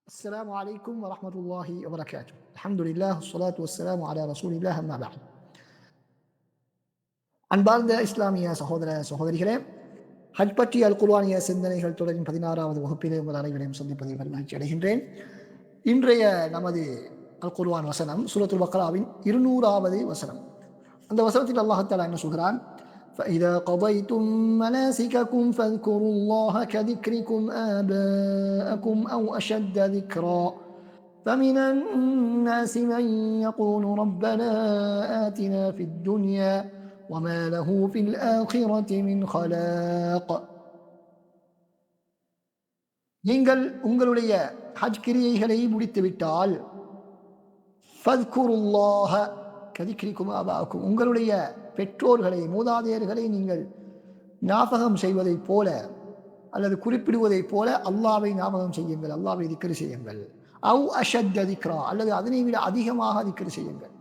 السلام عليكم ورحمة الله وبركاته. الحمد لله والصلاة والسلام على رسول الله أما بعد. அன்பார்ந்த இஸ்லாமிய சகோதர சகோதரிகளே, ஹஜ் பற்றி அல் குர்ஆனிய சிந்தனைகள் தொடரின் 16வது வகுப்பிலே உங்கள் அனைவரையும் சந்திப்பதில் மகிழ்ச்சி அடைகின்றேன். இன்றைய நமது அல் குர்ஆன் வசனம் சூரத்துல் பக்ராவின் 200வது வசனம். அந்த வசனத்தில் அல்லாஹ் தஆலா என்ன சொல்கிறான்? فإذا قضيتم مناسككم فاذكروا الله كذكركم آباءكم أو أشد ذكرا فمن الناس من يقول ربنا آتنا في الدنيا وما له في الآخرة من خلاق. நீங்கள் உங்களுடைய ஹஜ் கிரியைகளை முடித்துவிட்டால் ஃபத்குருல்லாஹ கதிக்ரிக்கும் ஆபாக்கும், உங்களுடைய பெற்றோர்களை மூதாதையர்களை நீங்கள் ஞாபகம் செய்வதைப் போல அல்லது குறிப்பிடுவதைப் போல அல்லாஹ்வை ஞாபகம் செய்யுங்கள், அல்லாஹ்வை திக்ர் செய்யுங்கள். அவு அஷத் திக்ரா, அல்லது அதனை விட அதிகமாக திக்ர் செய்யுங்கள்.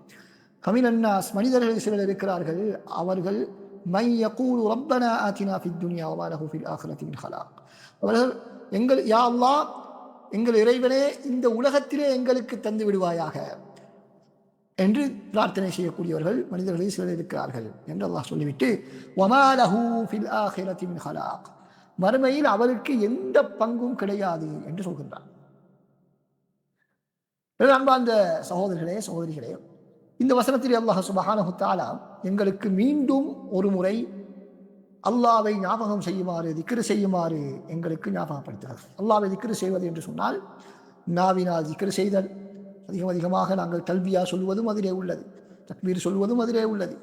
கமினன்னாஸ், மனிதர்கள் சிலர் இருக்கிறார்கள், அவர்கள் மை யகூலு ரப்பனா ஆத்தினா ஃபித் துன்யா வமா லஹு ஃபில் ஆখিরাতি மின் ஹலாக், அவர்கள் யா அல்லாஹ், எங்கள் இறைவனே இந்த உலகத்திலே எங்களுக்கு தந்து விடுவாயாக என்று பிரார்த்தனை செய்யக்கூடியவர்கள் மனிதர்களில் சிலர் இருக்கிறார்கள் என்று அல்லாஹ் சொல்லிவிட்டு வமா லஹு ஃபில் ஆখিরাতি மின் ஹலாக், மறுமையில் அவருக்கு எந்த பங்கும் கிடையாது என்று சொல்கின்றார். அன்பார்ந்த சகோதரர்களே சகோதரிகளே, இந்த வசனத்தில் அல்லாஹ் சுப்ஹானஹு தஆலா எங்களுக்கு மீண்டும் ஒரு முறை அல்லாஹ்வை ஞாபகம் செய்யுமாறு, திக்ர் செய்யுமாறு எங்களுக்கு ஞாபகப்படுத்துகிறார். அல்லாஹ்வை திக்ர் செய்வது என்று சொன்னால் நாவினால் திக்ர் செய்தல், அதிகமாக நாங்கள் தல்பியா சொல்வதும் அதிலே உள்ளது, தக்பீர் சொல்வதும் அதிலே உள்ளது.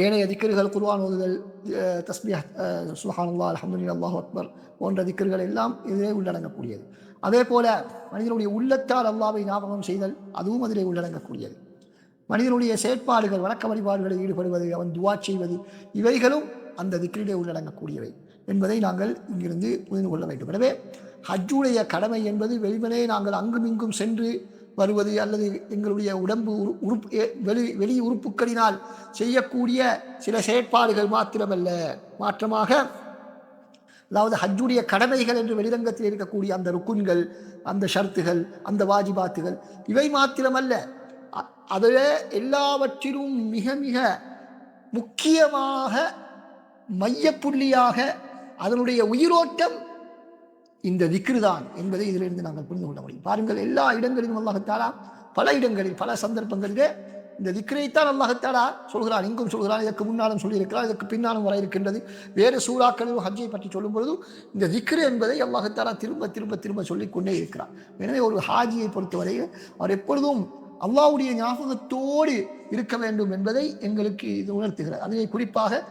ஏனைய திக்ர்கள், குர்ஆன் ஓதுதல், தஸ்பீஹ், சுப்ஹானல்லாஹ், அல்ஹம்துலில்லாஹ், அல்லாஹு அக்பர் போன்ற திக்ர்கள் எல்லாம் இதிலே உள்ளடங்கக்கூடியது. அதே போல மனிதனுடைய உள்ளத்தால் அல்லாஹ்வை ஞாபகம் செய்தல், அதுவும் அதிலே உள்ளடங்கக்கூடியது. மனிதனுடைய செயற்பாடுகள், வணக்க வழிபாடுகளில் ஈடுபடுவது, அவன் துஆ செய்வது, இவைகளும் அந்த திக்ரிலே உள்ளடங்கக்கூடியவை என்பதை நாங்கள் இங்கிருந்து புரிந்து கொள்ள வேண்டும். எனவே ஹஜ்ஜுடைய கடமை என்பது வெறுமனே நாங்கள் அங்கும் இங்கும் சென்று வருவது அல்லது எங்களுடைய உடம்பு வெளி உறுப்புகளினால் செய்யக்கூடிய சில செயற்பாடுகள் மாத்திரமல்ல. மாற்றமாக, அதாவது ஹஜ்ஜுடைய கடமைகள் என்று வெளிரங்கத்தில் இருக்கக்கூடிய அந்த ருக்குன்கள், அந்த ஷர்த்துகள், அந்த வாஜிபாத்துகள், இவை மாத்திரமல்ல, அதில் எல்லாவற்றிலும் மிக மிக முக்கியமாக மையப்புள்ளியாக அதனுடைய உயிரோட்டம் இந்த திக்ரு தான் என்பதை இதிலிருந்து நாங்கள் புரிந்து கொள்ள முடியும். பாருங்கள், எல்லா இடங்களிலும் அல்லாஹ் தஆலா பல இடங்களில் பல சந்தர்ப்பங்களிலே இந்த திக்ரைத்தான் அல்லாஹ் தஆலா சொல்கிறான். இங்கும் சொல்கிறான், இதற்கு முன்னாலும் சொல்லியிருக்கிறான், இதற்கு பின்னாலும் வர இருக்கின்றது. வேறு சூறாக்களிலும் ஹஜ்ஜை பற்றி சொல்லும் பொழுது இந்த திக்ரு என்பதை அல்லாஹ் தஆலா திரும்ப திரும்ப திரும்ப சொல்லிக்கொண்டே இருக்கிறார். எனவே ஒரு ஹாஜியை பொறுத்தவரையில் அவர் எப்பொழுதும் அல்லாஹ்வுடைய ஞாபகத்தோடு இருக்க வேண்டும் என்பதை எங்களுக்கு இது உணர்த்துகிறார். அதனை குறிப்பாக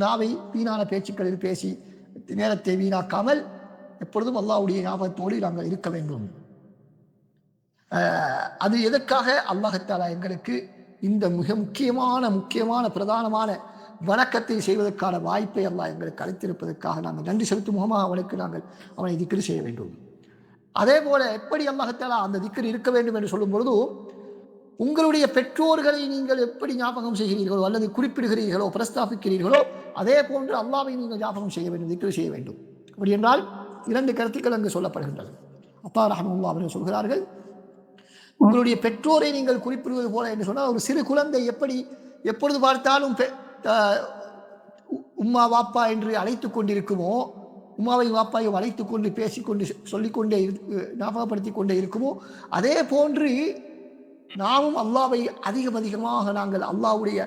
நாவை வீணான பேச்சுக்களில் பேசி நேரத்தை வீணாக்காமல் எப்பொழுதும் அல்லாஹ்வுடைய ஞாபகத்தோடு நாங்கள் இருக்க வேண்டும். அது எதற்காக? அல்லாஹ் தஆலா எங்களுக்கு இந்த மிக முக்கியமான பிரதானமான வணக்கத்தை செய்வதற்கான வாய்ப்பை அல்லாஹ் எங்களுக்கு அளித்திருப்பதற்காக நாங்கள் நன்றி செலுத்தும் முகமாக அவனுக்கு நாங்கள் அவனை திக்ர் செய்ய வேண்டும். அதே போல எப்படி அல்லாஹ் தஆலா அந்த திக்ர் இருக்க வேண்டும் என்று சொல்லும் பொழுது, உங்களுடைய பெற்றோர்களை நீங்கள் எப்படி ஞாபகம் செய்கிறீர்களோ அல்லது குறிப்பிடுகிறீர்களோ, பிரஸ்தாபிக்கிறீர்களோ, அதே போன்று அல்லாஹ்வை நீங்கள் ஞாபகம் செய்ய வேண்டும், திக்ர் செய்ய வேண்டும். அப்படி என்றால் இரண்டு கருத்துக்கள் அங்கு சொல்லப்படுகின்றன. அப்பா ரஹ்மத்துல்லாஹி அவர்கள் சொல்கிறார்கள், உங்களுடைய பெற்றோரை நீங்கள் குறிப்பிடுவது போல என்று சொன்னால், ஒரு சிறு குழந்தை எப்படி எப்பொழுது பார்த்தாலும் உம்மா வாப்பா என்று அழைத்து கொண்டிருக்குமோ, உம்மாவை வாப்பாவை அழைத்து கொண்டு பேசிக்கொண்டு சொல்லிக்கொண்டே ஞாபகப்படுத்தி கொண்டே இருக்குமோ, அதே போன்று நாமும் அல்லாஹ்வை அதிகமாக நாங்கள் அல்லாஹ்வுடைய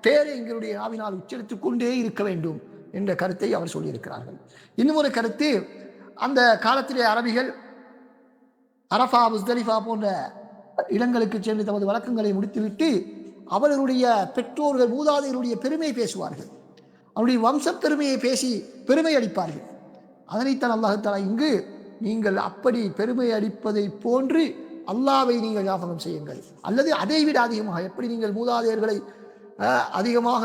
பேரை எங்களுடைய நாவினால் உச்சரித்துக் கொண்டே இருக்க வேண்டும் என்ற கருத்தை அவர் சொல்லியிருக்கிறார்கள். இன்னும் ஒரு கருத்து, அந்த காலத்திலே அரபிகள் அரஃபா, முஸ்தலிஃபா போன்ற இடங்களுக்கு சென்று தமது வழக்கங்களை முடித்துவிட்டு அவர்களுடைய பெற்றோர்கள் மூதாதையருடைய பெருமையை பேசுவார்கள், அவருடைய வம்ச பெருமையை பேசி பெருமை அளிப்பார்கள். அதனைத்தான் அல்லாஹ் தஆலா இங்கு நீங்கள் அப்படி பெருமை அளிப்பதை போன்று அல்லாஹ்வை நீங்கள் ஞாபகம் செய்யுங்கள், அல்லது அதைவிட அதிகமாக எப்படி நீங்கள் மூதாதையர்களை அதிகமாக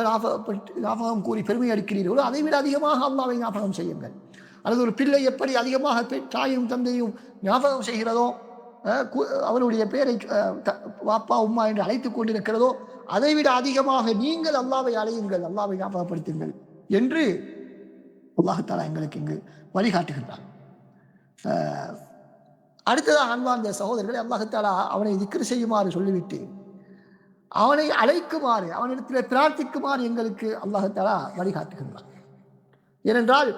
ஞாபகம் கூறி பெருமை அளிக்கிறீர்களோ அதைவிட அதிகமாக அல்லாஹ்வை ஞாபகம் செய்யுங்கள். அல்லது ஒரு பிள்ளை எப்படி அதிகமாக தாயும் தந்தையும் ஞாபகம் செய்கிறதோ, அவனுடைய பேரை வாப்பா உம்மா என்று அழைத்துக் கொண்டிருக்கிறதோ, அதைவிட அதிகமாக நீங்கள் அல்லாஹ்வை அழையுங்கள், அல்லாஹ்வை ஞாபகப்படுத்துங்கள் என்று அல்லாஹ் தஆலா எங்களுக்கு இங்கு வழிகாட்டுகின்றார். அடுத்ததாக அன்பார்ந்த சகோதரர்களை, அல்லாஹ் தஆலா அவனை திக்ர் செய்யுமாறு சொல்லிவிட்டு அவனை அழைக்குமாறு, அவனிடத்தில் பிரார்த்திக்குமாறு எங்களுக்கு அல்லாஹ் தஆலா வழிகாட்டுகின்றான். ஏனென்றால்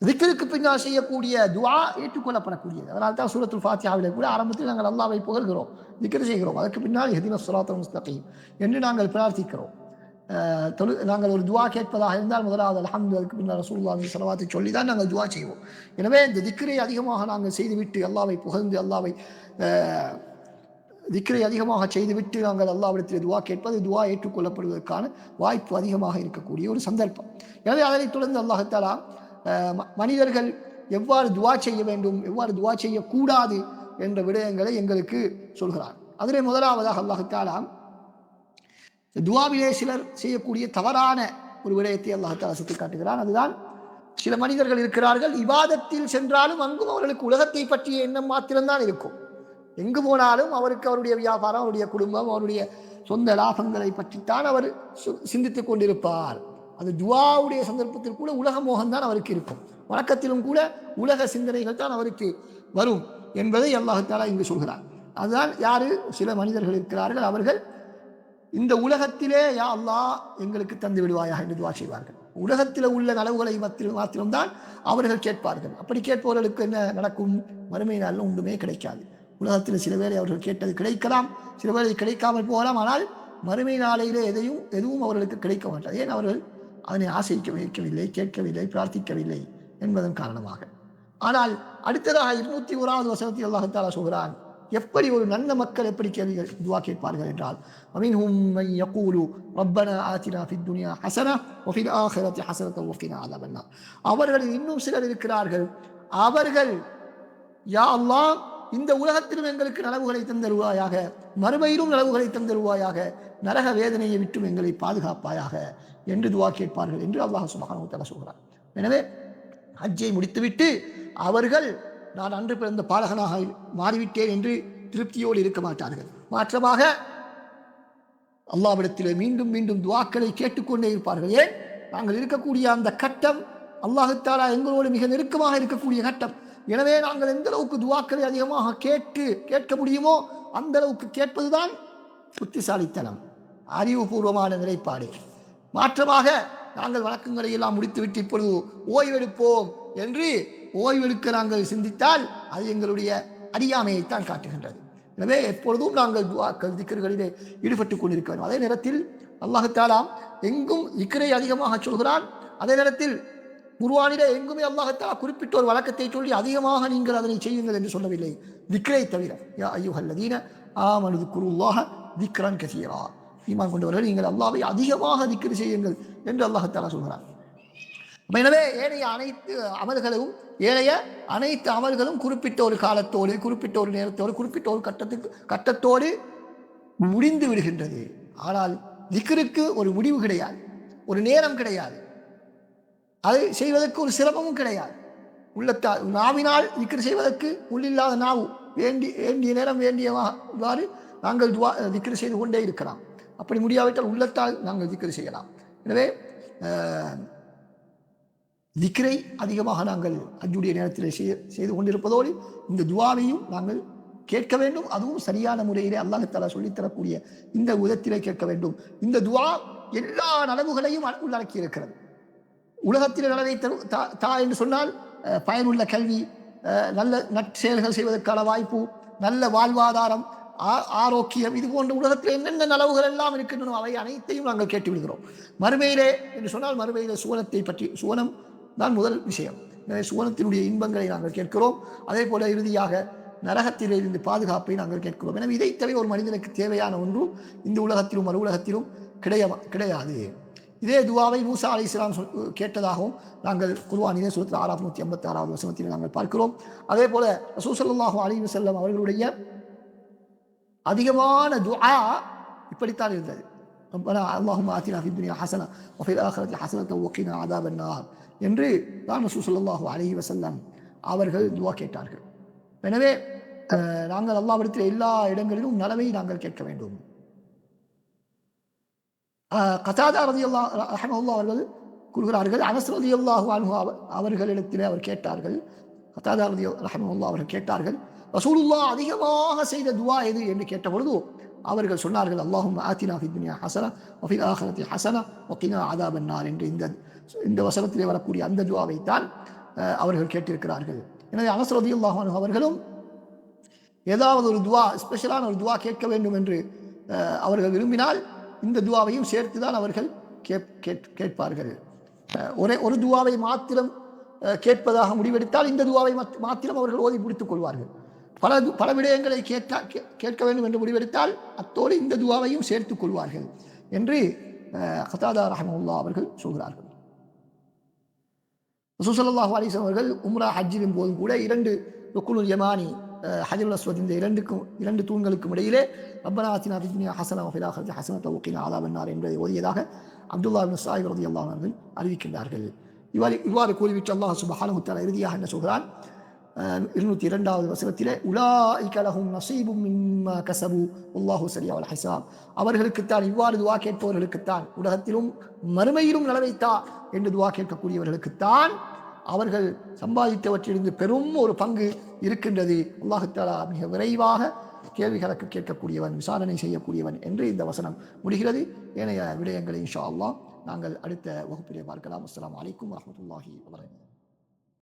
திக்ருக்கு பின்னால் செய்யக்கூடிய துஆ ஏற்றுக்கொள்ளப்படக்கூடியது. அதனால தான் சூரத்துல் ஃபாத்திஹாவிலே கூட ஆரம்பத்தில் நாங்கள் அல்லாஹ்வை புகழ்கிறோம், திக்ர் செய்கிறோம். அதற்கு பின்னால் இஹ்தினஸ் ஸிராத்தல் முஸ்தகீம் என்று நாங்கள் பிரார்த்திக்கிறோம். நாங்கள் ஒரு துஆ கேட்பதாக இருந்தால் முதலாவது அல்ஹம்து, அதுக்கு பின்னால் ரசூலுல்லாஹி ஸல்லல்லாஹு சொல்லி தான் நாங்கள் துஆ செய்வோம். எனவே இந்த திக்ரை அதிகமாக நாங்கள் செய்துவிட்டு அல்லாஹ்வை புகழ்ந்து அல்லாஹ்வை திக்ரை அதிகமாக செய்துவிட்டு நாங்கள் அல்லாஹ்விடத்தில் துஆ கேட்பது துஆ ஏற்றுக்கொள்ளப்படுவதற்கான வாய்ப்பு அதிகமாக இருக்கக்கூடிய ஒரு சந்தர்ப்பம். எனவே அதனைத் தொடர்ந்து அல்லாஹ் தஆலா மனிதர்கள் எவ்வாறு துஆ செய்ய வேண்டும், எவ்வாறு துஆ செய்யக்கூடாது என்ற விடயங்களை எங்களுக்கு சொல்கிறார். அதிலே முதலாவதாக அல்லாஹ் தஆலா துஆவிலே சிலர் செய்யக்கூடிய தவறான ஒரு விடயத்தை அல்லாஹ் தஆலா சுட்டிக்காட்டுகிறான். அதுதான், சில மனிதர்கள் இருக்கிறார்கள், இபாதத்தில் சென்றாலும் அங்கும் அவர்களுக்கு உலகத்தை பற்றிய எண்ணம் மாத்திரம்தான் இருக்கும். எங்கு போனாலும் அவருக்கு அவருடைய வியாபாரம், அவருடைய குடும்பம், அவருடைய சொந்த லாபங்களை பற்றித்தான் அவர் சிந்தித்துக் கொண்டிருப்பார். அது துஆவுடைய சந்தர்ப்பத்தில் கூட உலக மோகம்தான் அவருக்கு இருக்கும். வழக்கத்திலும் கூட உலக சிந்தனைகள் தான் அவருக்கு வரும் என்பதை அல்லாஹ் தஆலா இங்கு சொல்கிறார். அதுதான் யாரு, சில மனிதர்கள் இருக்கிறார்கள், அவர்கள் இந்த உலகத்திலே யா அல்லாஹ் எங்களுக்கு தந்து விடுவாயாக என்று துஆ செய்வார்கள். உலகத்தில் உள்ள நலவுகளை மாத்திரம்தான் அவர்கள் கேட்பார்கள். அப்படி கேட்பவர்களுக்கு என்ன நடக்கும்? மறுமை நாளில் ஒன்றுமே கிடைக்காது. உலகத்தில் சில வேளை அவர்கள் கேட்டது கிடைக்கலாம், சில வேளை கிடைக்காமல் போகலாம். ஆனால் மறுமை நாளையிலே எதுவும் அவர்களுக்கு கிடைக்க மாட்டாது. ஏன்? அவர்கள் அதனை ஆசைக்க வைக்கவில்லை, கேட்கவில்லை, பிரார்த்திக்கவில்லை என்பதன் காரணமாக. ஆனால் அடுத்ததாக 201வது வசனத்தில் அல்லாஹ் தஆலா சொல்கிறான், எப்படி ஒரு நல்ல மக்கள் எப்படி கேள்விகள் துஆ கேட்பார்கள் என்றால், வமின்ஹும் மன் யகூலு ரப்பனா ஆதினா ஃபித் துன்யா ஹஸனா வ ஃபில் ஆখিরাতি ஹஸனத்தன் வ கினா அஸாபன்னார். அவர்களில் இன்னும் சிலர் இருக்கிறார்கள், அவர்கள் யா அல்லாஹ் இந்த உலகத்திலும் எங்களுக்கு நலவுகளை தந்தருவாயாக, மறுமையிலும் நலவுகளை தந்தருவாயாக, நரக வேதனையை விட்டும் எங்களை பாதுகாப்பாயாக என்று துஆ கேட்பார்கள் என்று அல்லாஹ் சுப்ஹானஹு வ தஆலா சொல்கிறார். எனவே ஹஜ்ஜை முடித்துவிட்டு அவர்கள் நான் அன்று பிறந்த பாலகனாக மாறிவிட்டேன் என்று திருப்தியோடு இருக்க மாட்டார்கள். மாற்றமாக அல்லாஹ்விடத்திலே மீண்டும் மீண்டும் துஆக்களை கேட்டுக்கொண்டே இருப்பார்கள். ஏன்? நாங்கள் இருக்கக்கூடிய அந்த கட்டம் அல்லாஹ் தஆலா எங்களோடு மிக நெருக்கமாக இருக்கக்கூடிய கட்டம். எனவே நாங்கள் எந்த அளவுக்கு துஆக்களை அதிகமாக கேட்க முடியுமோ அந்த அளவுக்கு கேட்பதுதான் புத்திசாலித்தனம், அறிவுபூர்வமான நிலைப்பாடு. மாற்றமாக நாங்கள் வழக்கங்களை எல்லாம் முடித்துவிட்டு இப்பொழுது ஓய்வெடுப்போம் என்று ஓய்வெடுக்க நாங்கள் சிந்தித்தால் அது எங்களுடைய அறியாமையைத்தான் காட்டுகின்றது. எனவே எப்பொழுதும் நாங்கள் துஆக்கள் திக்ர்களிலே ஈடுபட்டுக் கொண்டிருக்க வேண்டும். அதே நேரத்தில் அல்லாஹ் தஆலா எங்கும் திக்ரை அதிகமாக சொல்கிறான். அதே நேரத்தில் குர்ஆனிலே எங்குமே அல்லாஹ் தஆலா குறிப்பிட்ட ஒரு வழக்கத்தை சொல்லி அதிகமாக நீங்கள் அதனை செய்யுங்கள் என்று சொல்லவில்லை, திக்ரை தவிர. யா அய்யுஹல்லதீன ஆமனு ذ்குருல்லாஹ திக்ரன் கஸீரா, ஈமான் கொண்டவர்கள் நீங்கள் அல்லாஹ்வை அதிகமாக திக்ர் செய்யுங்கள் என்று அல்லாஹ் தஆலா சொல்கிறான். எனவே ஏனைய அனைத்து அமல்களும் குறிப்பிட்ட ஒரு காலத்தோடு, குறிப்பிட்ட ஒரு நேரத்தோடு, குறிப்பிட்ட ஒரு கட்டத்தோடு முடிந்து விடுகின்றது. ஆனால் திக்ருக்கு ஒரு முடிவு கிடையாது, ஒரு நேரம் கிடையாது, அது செய்வதற்கு ஒரு சிரமமும் கிடையாது. நாவினால் திக்ர் செய்வதற்கு உள்ளில்லாத நாவு வேண்டிய நேரம் வேண்டியவாறு நாங்கள் திக்ர் செய்து கொண்டே இருக்கலாம். அப்படி முடியாவிட்டால் உள்ளத்தால் நாங்கள் திக்ர் செய்யலாம். எனவே திக்ரை அதிகமாக நாங்கள் ஹஜ்ஜுடைய நேரத்தில் செய்து கொண்டிருப்பதோடு இந்த துஆவையும் நாங்கள் கேட்க வேண்டும். அதுவும் சரியான முறையிலே அல்லாஹ் தஆலா சொல்லித்தரக்கூடிய இந்த விதத்திலே கேட்க வேண்டும். இந்த துஆ எல்லா நலவுகளையும் உள்ளடக்கி இருக்கிறது. உலகத்தில் நலவை தா என்று சொன்னால் பயனுள்ள கல்வி, நல்ல நற்செயல்கள் செய்வதற்கான வாய்ப்பு, நல்ல வாழ்வாதாரம், ஆரோக்கியம், இது போன்ற உலகத்தில் என்னென்ன நலவுகள் எல்லாம் இருக்கின்றன அவை அனைத்தையும் நாங்கள் கேட்டு விடுகிறோம். மறுமையிலே என்று சொன்னால் மறுமையிலே சுவனத்தை பற்றி, சுவனம் தான் முதல் விஷயம். எனவே சுவனத்தினுடைய இன்பங்களை நாங்கள் கேட்கிறோம். அதே போல இறுதியாக நரகத்திலிருந்து பாதுகாப்பை நாங்கள் கேட்கிறோம். எனவே இதை தவிர ஒரு மனிதனுக்கு தேவையான ஒன்று இந்த உலகத்திலும் மறு உலகத்திலும் கிடையாது. இதே துஆவை மூசா அலைஹிஸ்ஸலாம் கேட்டதாகவும் நாங்கள் குர்ஆனிலே சூரத் ஆராஃப் 186வது வசனத்தில் நாங்கள் பார்க்கிறோம். அதே போல ரசூல் ஸல்லல்லாஹு அலைஹி வஸல்லம் அவர்களுடைய அதிகமான துஆ இப்படித்தான் இருந்தது. ரப்பனா அல்லாஹும்ம ஆத்தினா ஃபித் துன்யா ஹஸனா வ ஃபில் ஆখিরাতি ஹஸனத்தன் வ கினா அஸாபன்னார் என்று தான் ரசூல் ஸல்லல்லாஹு அலைஹி வஸல்லம் அவர்கள் துஆ கேட்டார்கள். எனவே நாங்கள் அல்லாஹ்விடத்தில் எல்லா இடங்களிலும் நலவை நாங்கள் கேட்க வேண்டும். கதாதா ரலியல்லாஹு ரஹ்மத்துல்லாஹி அவர்கள் கூறுகிறார்கள், அனஸ் ரலியல்லாஹு அன்ஹு அவர்களிடத்தில் அவர் கேட்டார்கள், கதாதா ரஹ்மத்துல்லாஹி அவர்கள் கேட்டார்கள், ரசூலுல்லாஹ் அதிகமாக செய்த துவா எது என்று கேட்ட பொழுது அவர்கள் சொன்னார்கள், அல்லாஹும்ம ஆத்தினா ஃபித் துன்யா ஹஸனா வ ஃபில் ஆখিরাতি ஹஸனா வ கினா அஸாபன் நார் என்று இந்த வசனத்திலே வரக்கூடிய அந்த துவாவை தான் அவர்கள் கேட்டிருக்கிறார்கள். எனவே அனஸ் ரலியல்லாஹு அன்ஹு அவர்களும் ஏதாவது ஒரு துவா, ஸ்பெஷலான ஒரு துவா கேட்க வேண்டும் என்று அவர்கள் விரும்பினால் இந்த துவாவையும் சேர்த்து தான் அவர்கள் கேட்பார்கள். ஒரு துவாவை மாத்திரம் கேட்பதாக முடிவெடுத்தால் இந்த துவாவை மாத்திரம் அவர்கள் ஓதி முடித்துக் கொள்வார்கள். பல விடயங்களை கேட்க வேண்டும் என்று முடிவெடுத்தால் அத்தோடு இந்த துவாவையும் சேர்த்துக் கொள்வார்கள் என்று கதாதா ரஹ்மத்துல்லாஹி அவர்கள் சொல்கிறார்கள். ரசூல் ஸல்லல்லாஹு அலைஹி வஸல்லம் அவர்கள் உம்ரா ஹஜ்ஜின் போதும் கூட 2 ருக்குனுல் யமானி ஹஜருல் அஸ்வத் இந்த இரண்டு தூண்களுக்கும் இடையிலே ரப்பனா ஆத்தினா ஃபித் துன்யா ஹஸனா வ ஃபில் ஆখিরাতি ஹஸனத்தன் வ கினா அஸாபன் நார் என்பதை ஓதியதாக அப்துல்லாஹ் இப்னு ஸாயிப் ரலியல்லாஹு அன்ஹு அறிவிக்கின்றார்கள். இவ்வாறு கூறிவிட்டு அல்லாஹ் சுப்ஹானஹு வ தஆலா இறுதியாக என்ன சொல்கிறான்? 202வது வசனத்திலே உலாயிக லஹும் நஸீபும் மிம்மா கஸபு வல்லாஹு ஸரீஉல் ஹிசாப். அவர்களுக்குத்தான், இவ்வாறு துஆ கேட்பவர்களுக்குத்தான், உலகத்திலும் மறுமையிலும் நலவைத்தா என்று துஆ கேட்கக்கூடியவர்களுக்குத்தான் அவர்கள் சம்பாதித்தவற்றிலிருந்து பெரும் ஒரு பங்கு இருக்கின்றது. அல்லாஹ் தஆலா மிக விரைவாக கேள்வி கணக்கு கேட்கக்கூடியவன், விசாரணை செய்யக்கூடியவன் என்று இந்த வசனம் முடிகிறது. ஏனைய விடயங்களை இன்ஷா அல்லாஹ் நாங்கள் அடுத்த வகுப்பிலே பார்க்கலாம். அஸ்ஸலாமு அலைக்கும் வரஹ்மத்துல்லாஹி வபரகாத்துஹு.